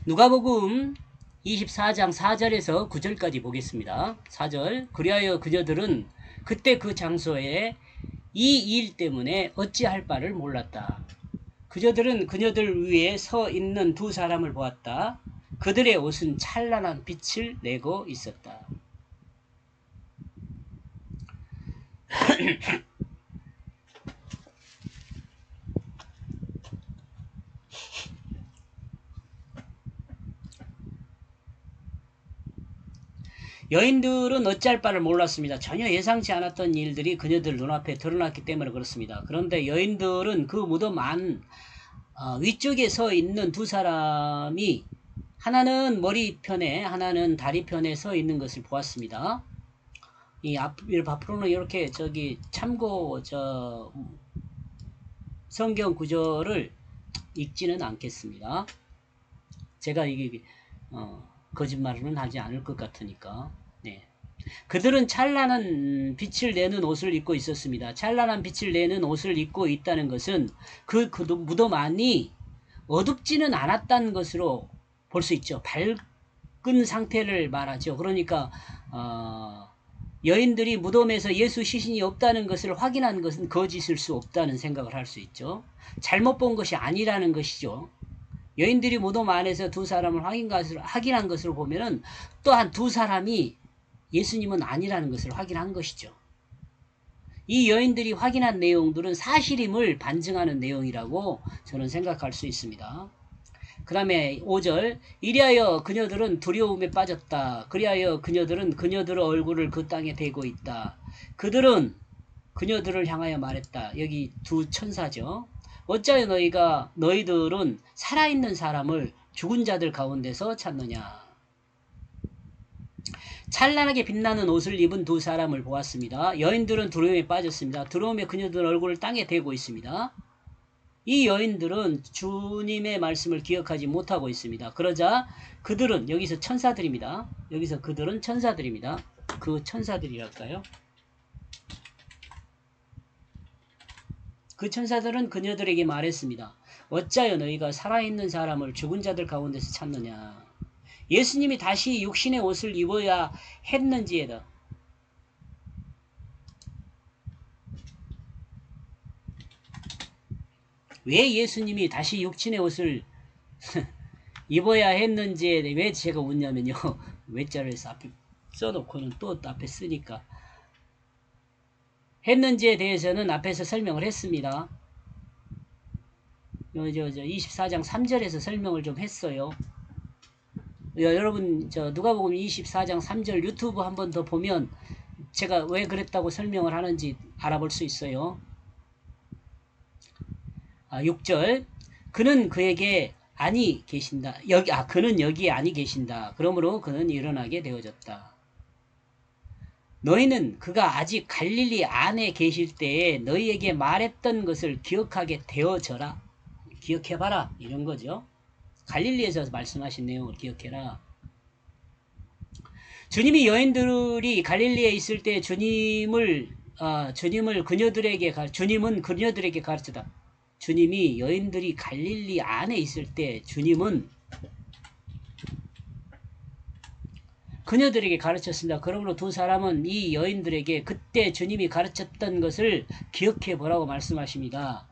누가복음 24장 4절에서 9절까지 보겠습니다. 4절. 그리하여 그녀들은 그때 그 장소에 이 일 때문에 어찌할 바를 몰랐다. 그녀들은 그녀들 위에 서 있는 두 사람을 보았다. 그들의 옷은 찬란한 빛을 내고 있었다. 여인들은 어찌할 바를 몰랐습니다. 전혀 예상치 않았던 일들이 그녀들 눈앞에 드러났기 때문에 그렇습니다. 그런데 여인들은 그 무덤 안 위쪽에 서 있는 두 사람이 하나는 머리편에 하나는 다리편에 서 있는 것을 보았습니다. 이 앞으로는 이렇게 참고 성경 구절을 읽지는 않겠습니다. 제가 이게 거짓말은 하지 않을 것 같으니까. 네. 그들은 찬란한 빛을 내는 옷을 입고 있었습니다. 찬란한 빛을 내는 옷을 입고 있다는 것은 그 무덤 안이 어둡지는 않았다는 것으로 볼 수 있죠. 밝은 상태를 말하죠. 그러니까 여인들이 무덤에서 예수 시신이 없다는 것을 확인한 것은 거짓일 수 없다는 생각을 할 수 있죠. 잘못 본 것이 아니라는 것이죠. 여인들이 무덤 안에서 두 사람을 확인한 것으로 보면은 또한 두 사람이 예수님은 아니라는 것을 확인한 것이죠. 이 여인들이 확인한 내용들은 사실임을 반증하는 내용이라고 저는 생각할 수 있습니다. 그 다음에 5절. 이리하여 그녀들은 두려움에 빠졌다. 그리하여 그녀들은 그녀들의 얼굴을 그 땅에 대고 있다. 그들은 그녀들을 향하여 말했다. 여기 두 천사죠. 어찌하여 너희들은 살아있는 사람을 죽은 자들 가운데서 찾느냐. 찬란하게 빛나는 옷을 입은 두 사람을 보았습니다. 여인들은 두려움에 빠졌습니다. 두려움에 그녀들 얼굴을 땅에 대고 있습니다. 이 여인들은 주님의 말씀을 기억하지 못하고 있습니다. 그러자 그들은 여기서 천사들입니다. 여기서 그들은 천사들입니다. 그 천사들이랄까요? 그 천사들은 그녀들에게 말했습니다. 어찌하여 너희가 살아있는 사람을 죽은 자들 가운데서 찾느냐. 예수님이 다시 육신의 옷을 입어야 했는지에다. 왜 예수님이 다시 육신의 옷을 입어야 했는지에 대해 왜 제가 웃냐면요. 외자를 앞에 써놓고는 또 앞에 쓰니까. 했는지에 대해서는 앞에서 설명을 했습니다. 24장 3절에서 설명을 좀 했어요. 여러분 누가복음 24장 3절 유튜브 한 번 더 보면 제가 왜 그랬다고 설명을 하는지 알아볼 수 있어요. 6절. 그는 그에게 아니 계신다. 그는 여기에 아니 계신다. 그러므로 그는 일어나게 되어졌다. 너희는 그가 아직 갈릴리 안에 계실 때에 너희에게 말했던 것을 기억하게 되어져라. 기억해봐라. 이런 거죠. 갈릴리에서 말씀하신 내용을 기억해라. 주님이 여인들이 갈릴리에 있을 때 주님은 그녀들에게 가르쳤다. 주님이 여인들이 갈릴리 안에 있을 때 주님은 그녀들에게 가르쳤습니다. 그러므로 두 사람은 이 여인들에게 그때 주님이 가르쳤던 것을 기억해 보라고 말씀하십니다.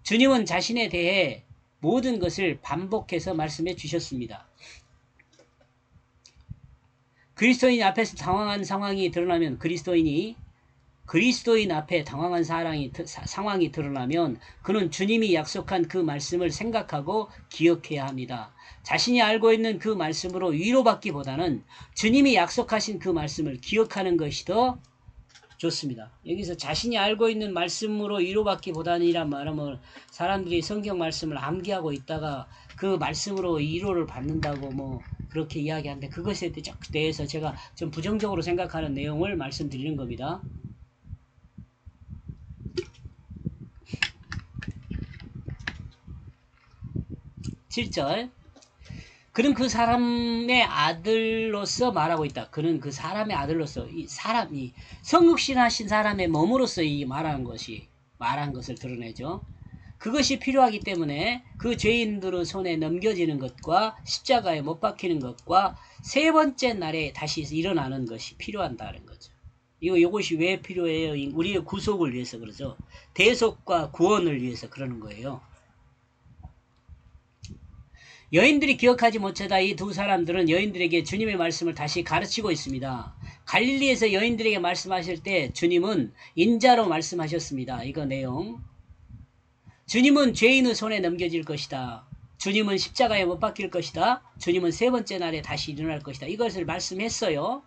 주님은 자신에 대해 모든 것을 반복해서 말씀해 주셨습니다. 그리스도인 앞에서 당황한 상황이 드러나면 그리스도인 앞에 당황한 상황이 드러나면 그는 주님이 약속한 그 말씀을 생각하고 기억해야 합니다. 자신이 알고 있는 그 말씀으로 위로받기보다는 주님이 약속하신 그 말씀을 기억하는 것이 더 좋습니다. 여기서 자신이 알고 있는 말씀으로 위로받기보다는이란 말은 사람들이 성경 말씀을 암기하고 있다가 그 말씀으로 위로를 받는다고 그렇게 이야기하는데 그것에 대해서 제가 좀 부정적으로 생각하는 내용을 말씀드리는 겁니다. 7절. 그는 그 사람의 아들로서 말하고 있다. 그는 그 사람의 아들로서 이 성육신하신 사람의 몸으로서 이 말한 것을 드러내죠. 그것이 필요하기 때문에 그 죄인들의 손에 넘겨지는 것과 십자가에 못 박히는 것과 세 번째 날에 다시 일어나는 것이 필요한다는 거죠. 이것이 왜 필요해요? 우리의 구속을 위해서 그러죠. 대속과 구원을 위해서 그러는 거예요. 여인들이 기억하지 못하다 이 두 사람들은 여인들에게 주님의 말씀을 다시 가르치고 있습니다. 갈릴리에서 여인들에게 말씀하실 때 주님은 인자로 말씀하셨습니다. 이거 내용. 주님은 죄인의 손에 넘겨질 것이다. 주님은 십자가에 못 박힐 것이다. 주님은 세 번째 날에 다시 일어날 것이다. 이것을 말씀했어요.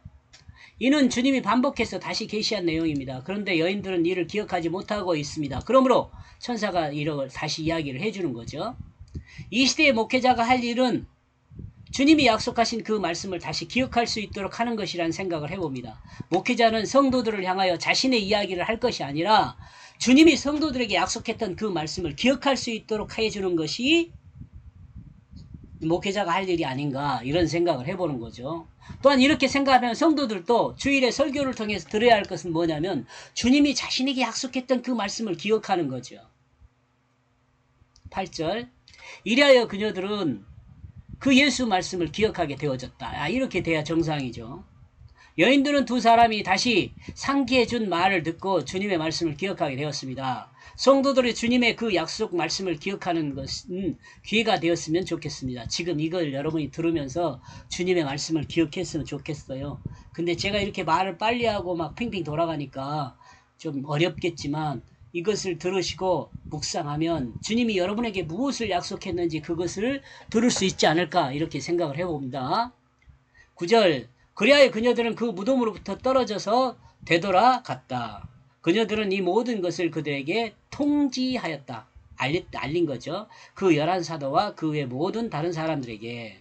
이는 주님이 반복해서 다시 계시한 내용입니다. 그런데 여인들은 이를 기억하지 못하고 있습니다. 그러므로 천사가 이걸 다시 이야기를 해주는 거죠. 이 시대의 목회자가 할 일은 주님이 약속하신 그 말씀을 다시 기억할 수 있도록 하는 것이라는 생각을 해봅니다. 목회자는 성도들을 향하여 자신의 이야기를 할 것이 아니라 주님이 성도들에게 약속했던 그 말씀을 기억할 수 있도록 해주는 것이 목회자가 할 일이 아닌가 이런 생각을 해보는 거죠. 또한 이렇게 생각하면 성도들도 주일에 설교를 통해서 들어야 할 것은 뭐냐면 주님이 자신에게 약속했던 그 말씀을 기억하는 거죠. 8절 이리하여 그녀들은 그 예수 말씀을 기억하게 되어졌다. 이렇게 돼야 정상이죠. 여인들은 두 사람이 다시 상기해 준 말을 듣고 주님의 말씀을 기억하게 되었습니다. 성도들이 주님의 그 약속 말씀을 기억하는 것은 기회가 되었으면 좋겠습니다. 지금 이걸 여러분이 들으면서 주님의 말씀을 기억했으면 좋겠어요. 근데 제가 이렇게 말을 빨리 하고 막 핑핑 돌아가니까 좀 어렵겠지만 이것을 들으시고 묵상하면 주님이 여러분에게 무엇을 약속했는지 그것을 들을 수 있지 않을까 이렇게 생각을 해봅니다. 9절 그리하여 그녀들은 그 무덤으로부터 떨어져서 되돌아갔다. 그녀들은 이 모든 것을 그들에게 통지하였다. 알린 거죠. 그 11사도와 그 외 모든 다른 사람들에게.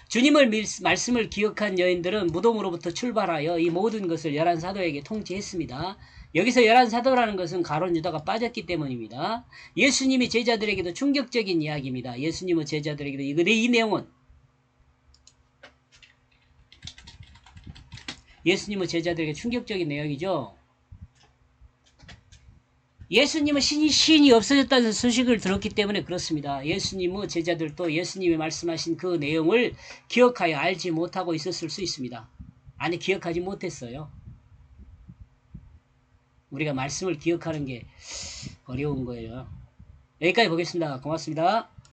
주님을 말씀을 기억한 여인들은 무덤으로부터 출발하여 이 모든 것을 11사도에게 통지했습니다. 여기서 11사도라는 것은 가룟 유다가 빠졌기 때문입니다. 예수님이 제자들에게도 충격적인 이야기입니다. 예수님은 제자들에게도 이 내용은 예수님은 제자들에게 충격적인 내용이죠. 예수님은 신이 없어졌다는 소식을 들었기 때문에 그렇습니다. 예수님의 제자들도 예수님이 말씀하신 그 내용을 기억하여 알지 못하고 있었을 수 있습니다. 아니 기억하지 못했어요. 우리가 말씀을 기억하는 게 어려운 거예요. 여기까지 보겠습니다. 고맙습니다.